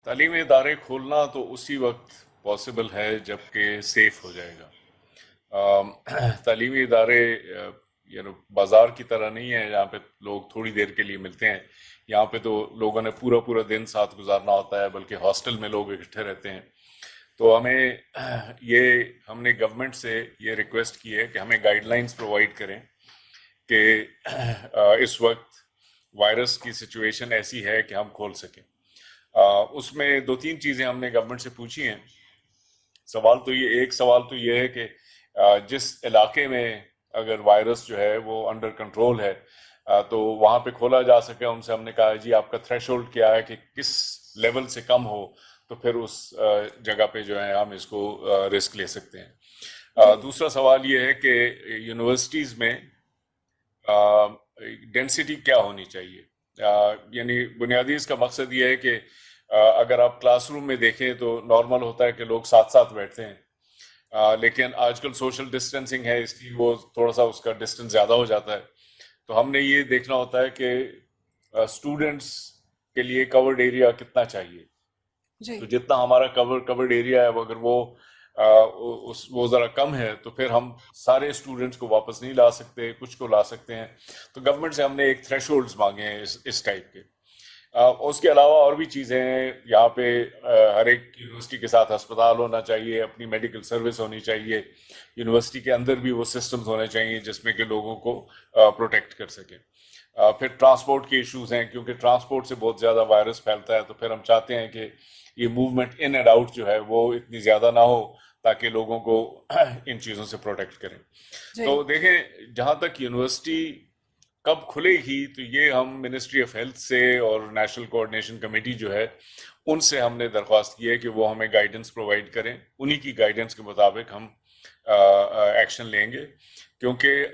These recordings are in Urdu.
تعلیمی ادارے کھولنا تو اسی وقت پاسبل ہے جب کہ سیف ہو جائے گا. تعلیمی ادارے بازار کی طرح نہیں ہے جہاں پہ لوگ تھوڑی دیر کے لیے ملتے ہیں. یہاں پہ تو لوگوں نے پورا پورا دن ساتھ گزارنا ہوتا ہے، بلکہ ہاسٹل میں لوگ اکٹھے رہتے ہیں. تو ہم نے گورنمنٹ سے یہ ریکویسٹ کی ہے کہ ہمیں گائیڈ لائنز پرووائڈ کریں کہ اس وقت وائرس کی سچویشن ایسی ہے کہ ہم کھول سکیں. اس میں دو تین چیزیں ہم نے گورنمنٹ سے پوچھی ہیں. ایک سوال تو یہ ہے کہ جس علاقے میں اگر وائرس جو ہے وہ انڈر کنٹرول ہے تو وہاں پہ کھولا جا سکے. ان سے ہم نے کہا جی آپ کا تھریش ہولڈ کیا ہے کہ کس لیول سے کم ہو تو پھر اس جگہ پہ جو ہے ہم اس کو رسک لے سکتے ہیں. دوسرا سوال یہ ہے کہ یونیورسٹیز میں ڈینسٹی کیا ہونی چاہیے. یعنی بنیادی اس کا مقصد یہ ہے کہ اگر آپ کلاس روم میں دیکھیں تو نارمل ہوتا ہے کہ لوگ ساتھ ساتھ بیٹھتے ہیں، لیکن آج کل سوشل ڈسٹینسنگ ہے اس لیے وہ تھوڑا سا اس کا ڈسٹینس زیادہ ہو جاتا ہے. تو ہم نے یہ دیکھنا ہوتا ہے کہ اسٹوڈنٹس کے لیے کورڈ ایریا کتنا چاہیے. جی تو جتنا ہمارا کورڈ ایریا ہے اگر وہ ذرا کم ہے تو پھر ہم سارے اسٹوڈنٹس کو واپس نہیں لا سکتے، کچھ کو لا سکتے ہیں. تو گورنمنٹ سے ہم نے ایک تھریش ہولڈز مانگے ہیں اس ٹائپ کے. اس کے علاوہ اور بھی چیزیں ہیں. یہاں پہ ہر ایک یونیورسٹی کے ساتھ ہسپتال ہونا چاہیے، اپنی میڈیکل سروس ہونی چاہیے. یونیورسٹی کے اندر بھی وہ سسٹمز ہونے چاہیے جس میں کہ لوگوں کو پروٹیکٹ کر سکیں. پھر ٹرانسپورٹ کے ایشوز ہیں، کیونکہ ٹرانسپورٹ سے بہت زیادہ وائرس پھیلتا ہے. تو پھر ہم چاہتے ہیں کہ یہ موومنٹ ان اینڈ آؤٹ جو ہے وہ اتنی زیادہ نہ ہو تاکہ لوگوں کو ان چیزوں سے پروٹیکٹ کریں. جی تو دیکھیں، جہاں تک یونیورسٹی کب کھلے گی تو یہ ہم منسٹری آف ہیلتھ سے اور نیشنل کوآرڈینیشن کمیٹی جو ہے ان سے ہم نے درخواست کی ہے کہ وہ ہمیں گائیڈنس پرووائڈ کریں. انہی کی گائیڈنس کے مطابق ہم ایکشن لیں گے، کیونکہ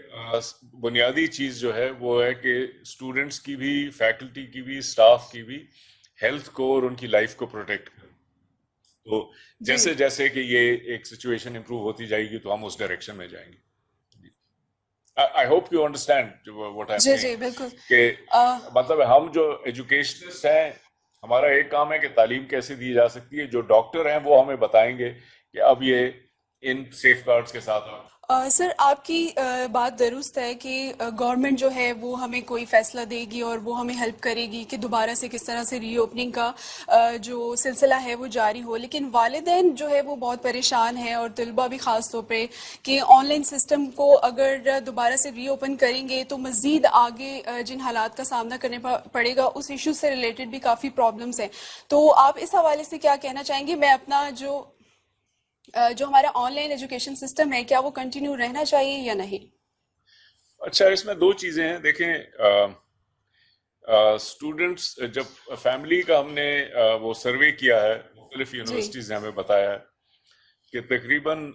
بنیادی چیز جو ہے وہ ہے کہ اسٹوڈنٹس کی بھی، فیکلٹی کی بھی، اسٹاف کی بھی ہیلتھ کو اور ان کی لائف کو پروٹیکٹ کریں. تو جی جیسے جیسے کہ یہ ایک سچویشن امپروو ہوتی جائے گی تو ہم اس ڈائریکشن میں جائیں گے. I hope you understand what I'm G saying. جی بالکل. کہ آ، مطلب ہم جو ایجوکیشنسٹ ہیں، ہمارا ایک کام ہے کہ تعلیم کیسے دی جا سکتی ہے. جو ڈاکٹر ہیں وہ ہمیں بتائیں گے کہ اب یہ ان سیف گارڈز کے ساتھ آپ. سر آپ کی بات درست ہے کہ گورنمنٹ جو ہے وہ ہمیں کوئی فیصلہ دے گی اور وہ ہمیں ہیلپ کرے گی کہ دوبارہ سے کس طرح سے ری اوپننگ کا جو سلسلہ ہے وہ جاری ہو. لیکن والدین جو ہے وہ بہت پریشان ہیں، اور طلبہ بھی خاص طور پہ، کہ آن لائن سسٹم کو اگر دوبارہ سے ری اوپن کریں گے تو مزید آگے جن حالات کا سامنا کرنے پڑے گا اس ایشو سے ریلیٹڈ بھی کافی پرابلمس ہیں. تو آپ اس حوالے سے کیا کہنا چاہیں گے؟ میں اپنا جو ہمارا آن لائن ایجوکیشن سسٹم ہے کیا وہ کنٹینیو رہنا چاہیے یا نہیں؟ اچھا، اس میں دو چیزیں ہیں. دیکھیں، اسٹوڈنٹس جب فیملی کا ہم نے وہ سروے کیا ہے، مختلف جی یونیورسٹیز نے ہمیں بتایا ہے کہ تقریباً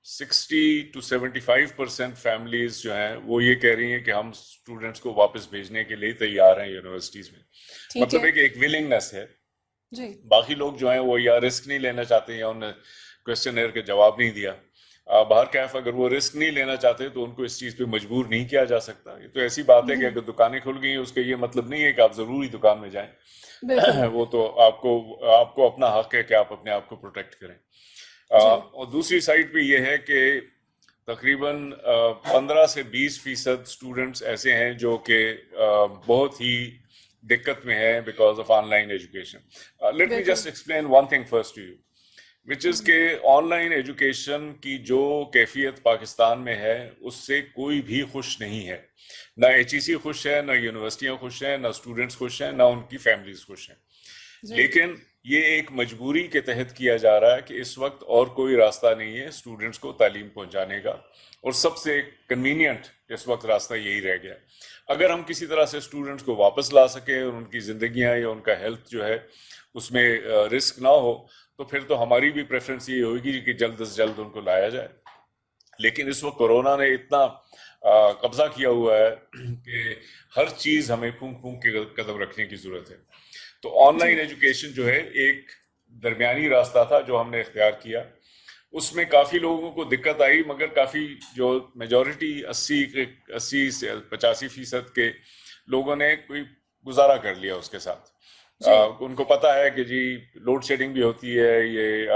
60 to 75% فیملیز جو ہیں وہ یہ کہہ رہی ہیں کہ ہم اسٹوڈنٹس کو واپس بھیجنے کے لیے تیار ہیں یونیورسٹیز میں. ٹھیک مطلب ہے. ہے کہ ایک ولنگنس ہے. جی باقی لوگ جو ہیں وہ یا رسک نہیں لینا چاہتے یا انہوں نے کوشچن ایئر کے جواب نہیں دیا. بہرکیف اگر وہ رسک نہیں لینا چاہتے تو ان کو اس چیز پہ مجبور نہیں کیا جا سکتا. یہ تو ایسی بات ہے کہ اگر دکانیں کھل گئی ہیں اس کا یہ مطلب نہیں ہے کہ آپ ضروری دکان میں جائیں. بالکل. وہ تو آپ کو اپنا حق ہے کہ آپ اپنے آپ کو پروٹیکٹ کریں. جی اور دوسری سائڈ پہ یہ ہے کہ تقریباً 15 سے 20% اسٹوڈنٹس ایسے ہیں جو کہ بہت ہی دقت میں ہے because of online education. Let me بالکل. Just explain one thing first to you which is کہ آن لائن ایجوکیشن کی جو کیفیت پاکستان میں ہے اس سے کوئی بھی خوش نہیں ہے. نہ ایچ ای سی خوش ہے، نہ یونیورسٹیاں خوش ہیں، نہ اسٹوڈنٹس خوش ہیں، نہ ان کی فیملیز خوش ہیں. جی لیکن یہ ایک مجبوری کے تحت کیا جا رہا ہے کہ اس وقت اور کوئی راستہ نہیں ہے اسٹوڈنٹس کو تعلیم پہنچانے کا، اور سب سے کنوینئنٹ اس وقت راستہ یہی رہ گیا. اگر ہم کسی طرح سے اسٹوڈنٹس کو واپس لا سکیں اور ان کی زندگیاں یا ان کا ہیلتھ جو ہے اس میں رسک نہ ہو تو پھر تو ہماری بھی پریفرنس یہ ہوگی کہ جلد از جلد ان کو لایا جائے. لیکن اس وقت کورونا نے اتنا قبضہ کیا ہوا ہے کہ ہر چیز ہمیں پھونک پھونک کے قدم رکھنے کی ضرورت ہے. تو آن جی لائن ایجوکیشن جو ہے ایک درمیانی راستہ تھا جو ہم نے اختیار کیا. اس میں کافی لوگوں کو دقت آئی، مگر کافی جو میجورٹی 80 سے 85% کے لوگوں نے کوئی گزارا کر لیا اس کے ساتھ. جی ان کو پتا ہے کہ جی لوڈ شیڈنگ بھی ہوتی ہے، یہ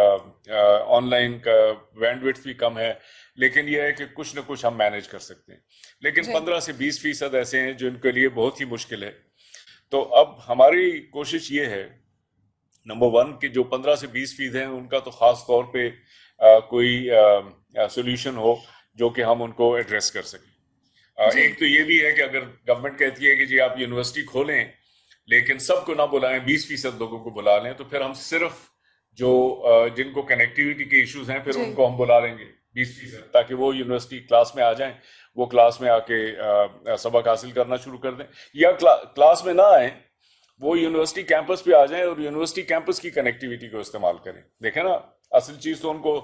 آن لائن کا بینڈ وڈتھ بھی کم ہے، لیکن یہ ہے کہ کچھ نہ کچھ ہم مینیج کر سکتے ہیں. لیکن جی 15 سے 20% ایسے ہیں جو ان کے لیے بہت ہی مشکل ہے. تو اب ہماری کوشش یہ ہے نمبر 1 کہ جو 15 سے 20% ہیں ان کا تو خاص طور پہ کوئی سولوشن ہو جو کہ ہم ان کو ایڈریس کر سکیں. جی ایک تو یہ بھی ہے کہ اگر گورنمنٹ کہتی ہے کہ جی آپ یونیورسٹی کھولیں لیکن سب کو نہ بلائیں، 20% لوگوں کو بلا لیں، تو پھر ہم صرف جو جن کو کنیکٹیوٹی کے ایشوز ہیں پھر جی ان کو ہم بلا لیں گے 20%، تاکہ وہ یونیورسٹی کلاس میں آ جائیں، وہ کلاس میں آ کے سبق حاصل کرنا شروع کر دیں، یا کلاس میں نہ آئیں، وہ یونیورسٹی کیمپس پہ آ جائیں اور یونیورسٹی کیمپس کی کنیکٹیوٹی کو استعمال کریں. دیکھیں نا، اصل چیز تو ان کو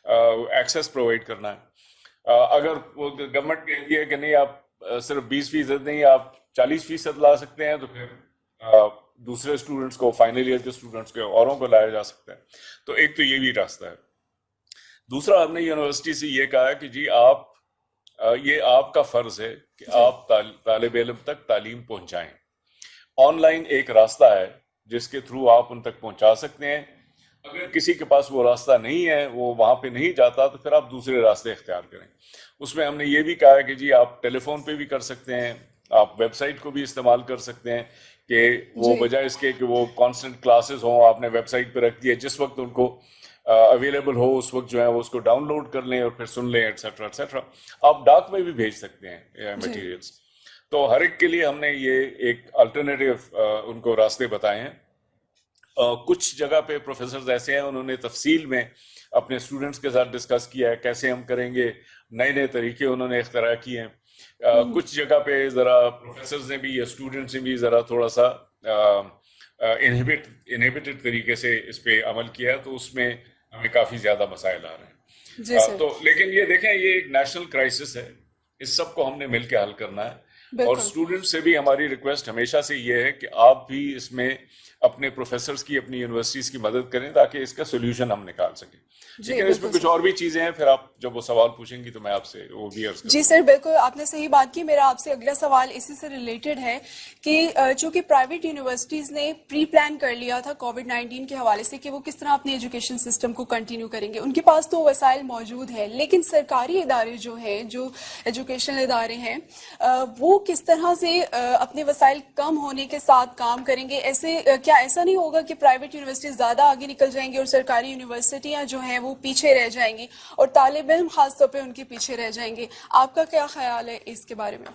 ایکسیس پرووائڈ کرنا ہے. اگر وہ گورنمنٹ کہتی ہے کہ نہیں آپ صرف 20% نہیں آپ 40% لا سکتے ہیں، تو پھر دوسرے اسٹوڈنٹس کو، فائنل ایئر کے اسٹوڈنٹس کے اوروں کو لایا جا سکتا ہے. تو ایک تو یہ بھی راستہ ہے. دوسرا، ہم نے یونیورسٹی سے یہ کہا ہے کہ جی یہ آپ کا فرض ہے کہ جی آپ طالب علم تک تعلیم پہنچائیں. آن لائن ایک راستہ ہے جس کے تھرو آپ ان تک پہنچا سکتے ہیں. اگر کسی کے پاس وہ راستہ نہیں ہے، وہ وہاں پہ نہیں جاتا، تو پھر آپ دوسرے راستے اختیار کریں. اس میں ہم نے یہ بھی کہا ہے کہ جی آپ ٹیلی فون پہ بھی کر سکتے ہیں، آپ ویب سائٹ کو بھی استعمال کر سکتے ہیں، کہ وہ جی بجائے اس کے کہ وہ کانسٹنٹ کلاسز ہوں آپ نے ویب سائٹ پہ رکھ دیا، جس وقت ان کو اویلیبل ہو اس وقت جو ہے وہ اس کو ڈاؤن لوڈ کر لیں اور پھر سن لیں، ایٹسٹرا ایٹسٹرا. آپ ڈاک میں بھی بھیج سکتے ہیں جی مٹیریلس. تو ہر ایک کے لیے ہم نے یہ ایک الٹرنیٹیو ان کو راستے بتائے ہیں. کچھ جگہ پہ پروفیسرز ایسے ہیں انہوں نے تفصیل میں اپنے اسٹوڈنٹس کے ساتھ ڈسکس کیا ہے کیسے ہم کریں گے، نئے نئے طریقے انہوں نے اختراع کیے ہیں. کچھ جگہ پہ ذرا پروفیسرز نے بھی یا اسٹوڈنٹس نے بھی ذرا تھوڑا سا انہیبیٹڈ طریقے سے اس پہ عمل کیا ہے، تو اس میں ہمیں کافی زیادہ مسائل آ رہے جی ہیں. سر تو لیکن یہ دیکھیں، یہ ایک نیشنل کرائسس ہے، اس سب کو ہم نے مل کے حل کرنا ہے. اور بالکل اسٹوڈنٹ سے بھی ہماری ریکویسٹ ہمیشہ سے یہ ہے کہ آپ بھی اس میں اپنے پروفیسرز کی، اپنی یونیورسٹیز کی مدد کریں تاکہ اس کا سولوشن ہم نکال سکیں. جی لیکن اس میں بالکل کچھ سر. اور بھی چیزیں ہیں، پھر آپ جب وہ سوال پوچھیں گی تو میں آپ سے وہ بھی عرض جی کروں گا. سر بالکل آپ نے صحیح بات کی. میرا آپ سے اگلا سوال اسی سے ریلیٹڈ ہے کہ چونکہ پرائیویٹ یونیورسٹیز نے پری پلان کر لیا تھا کووڈ-19 کے حوالے سے کہ وہ کس طرح اپنے ایجوکیشن سسٹم کو کنٹینیو کریں گے، ان کے پاس تو وسائل موجود ہیں، لیکن سرکاری ادارے جو ہیں، جو ایجوکیشنل ادارے ہیں، وہ کس طرح سے اپنے وسائل کم ہونے کے ساتھ کام کریں گے؟ کیا ایسا نہیں ہوگا کہ پرائیویٹ یونیورسٹیز زیادہ آگے نکل جائیں گی اور سرکاری یونیورسٹیاں جو ہیں وہ پیچھے رہ جائیں گی اور طالب علم خاص طور پہ ان کے پیچھے رہ جائیں گے؟ آپ کا کیا خیال ہے اس کے بارے میں؟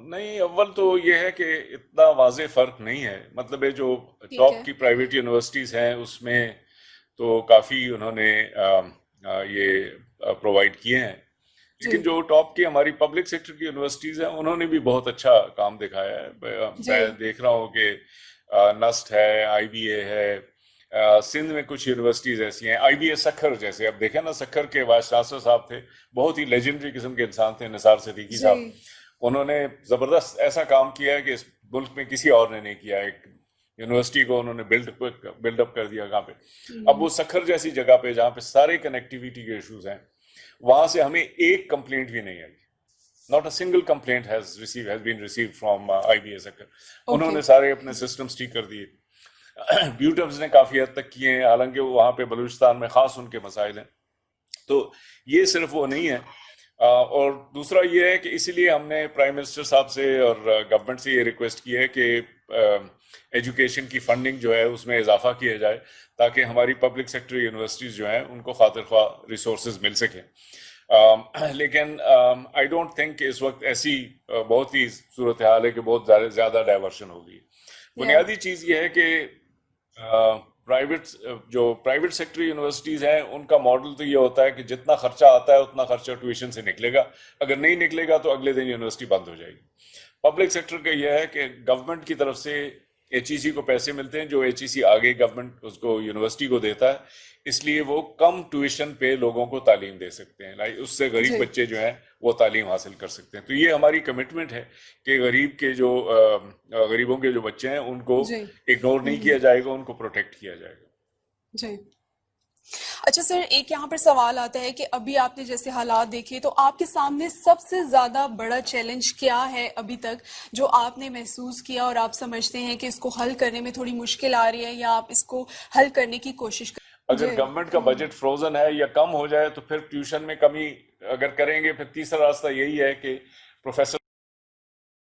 نہیں، اول تو یہ ہے کہ اتنا واضح فرق نہیں ہے. مطلب ہے جو ٹھیک ہے. ٹاپ کی پرائیویٹ یونیورسٹیز ہیں اس میں تو کافی انہوں نے یہ پرووائڈ کیے ہیں. جی لیکن جو ٹاپ کی ہماری پبلک سیکٹر کی یونیورسٹیز ہیں انہوں نے بھی بہت اچھا کام دکھایا ہے. جی میں دیکھ رہا ہوں کہ نسٹ ہے، آئی بی اے ہے، سندھ میں کچھ یونیورسٹیز ایسی ہیں، آئی بی اے سکھر جیسے. اب دیکھیں نا، سکھر کے وائس چانسلر صاحب تھے، بہت ہی لیجنڈری قسم کے انسان تھے، نثار صدیقی جی صاحب. انہوں نے زبردست ایسا کام کیا ہے کہ اس ملک میں کسی اور نے نہیں کیا. ایک یونیورسٹی کو انہوں نے بلڈ اپ کر دیا. کہاں پہ؟ اب وہ سکھر جیسی جگہ پہ جہاں پہ سارے کنیکٹیویٹی کے ایشوز ہیں، وہاں سے ہمیں ایک کمپلینٹ بھی نہیں آئی. Not a single complaint has been received from I B A Sukkur. انہوں اوکے. نے سارے اپنے سسٹمز ٹھیک کر دیے. بیوٹمز نے کافی حد تک کیے ہیں، حالانکہ وہاں پہ بلوچستان میں خاص ان کے مسائل ہیں. تو یہ صرف وہ نہیں ہے. اور دوسرا یہ ہے کہ اسی لیے ہم نے پرائم منسٹر صاحب سے اور گورنمنٹ سے یہ ریکویسٹ کی ہے کہ ایجوکیشن کی فنڈنگ جو ہے اس میں اضافہ کیا جائے تاکہ ہماری پبلک سیکٹر یونیورسٹیز جو ہیں ان کو خاطر خواہ ریسورسز مل سکیں. لیکن آئی ڈونٹ تھنک کہ اس وقت ایسی بہت ہی صورتحال ہے کہ بہت زیادہ ڈائیورشن ہوگی. بنیادی چیز یہ ہے کہ پرائیویٹ سیکٹر یونیورسٹیز ہیں ان کا ماڈل تو یہ ہوتا ہے کہ جتنا خرچہ آتا ہے اتنا خرچہ ٹیوشن سے نکلے گا، اگر نہیں نکلے گا تو اگلے دن یونیورسٹی بند ہو جائے گی. پبلک سیکٹر کا یہ ہے کہ گورنمنٹ کی طرف سے ایچ ای سی کو پیسے ملتے ہیں، جو ایچ ای سی آگے گورنمنٹ اس کو یونیورسٹی کو دیتا ہے، اس لیے وہ کم ٹیوشن پہ لوگوں کو تعلیم دے سکتے ہیں. اس سے غریب جی بچے جو ہیں وہ تعلیم حاصل کر سکتے ہیں. تو یہ ہماری کمٹمنٹ ہے کہ غریبوں کے جو بچے ہیں ان کو جی اگنور نہیں کیا جائے گا، ان کو پروٹیکٹ کیا جائے گا. جی اچھا سر، ایک یہاں پر سوال آتا ہے کہ ابھی آپ نے جیسے حالات دیکھے تو آپ کے سامنے سب سے زیادہ بڑا چیلنج کیا ہے ابھی تک جو آپ نے محسوس کیا اور آپ سمجھتے ہیں کہ اس کو حل کرنے میں تھوڑی مشکل آ رہی ہے یا آپ اس کو حل کرنے کی کوشش اگر جی گورنمنٹ کا بجٹ فروزن ہے یا کم ہو جائے تو پھر ٹیوشن میں کمی اگر کریں گے، پھر تیسرا راستہ یہی ہے کہ پروفیسر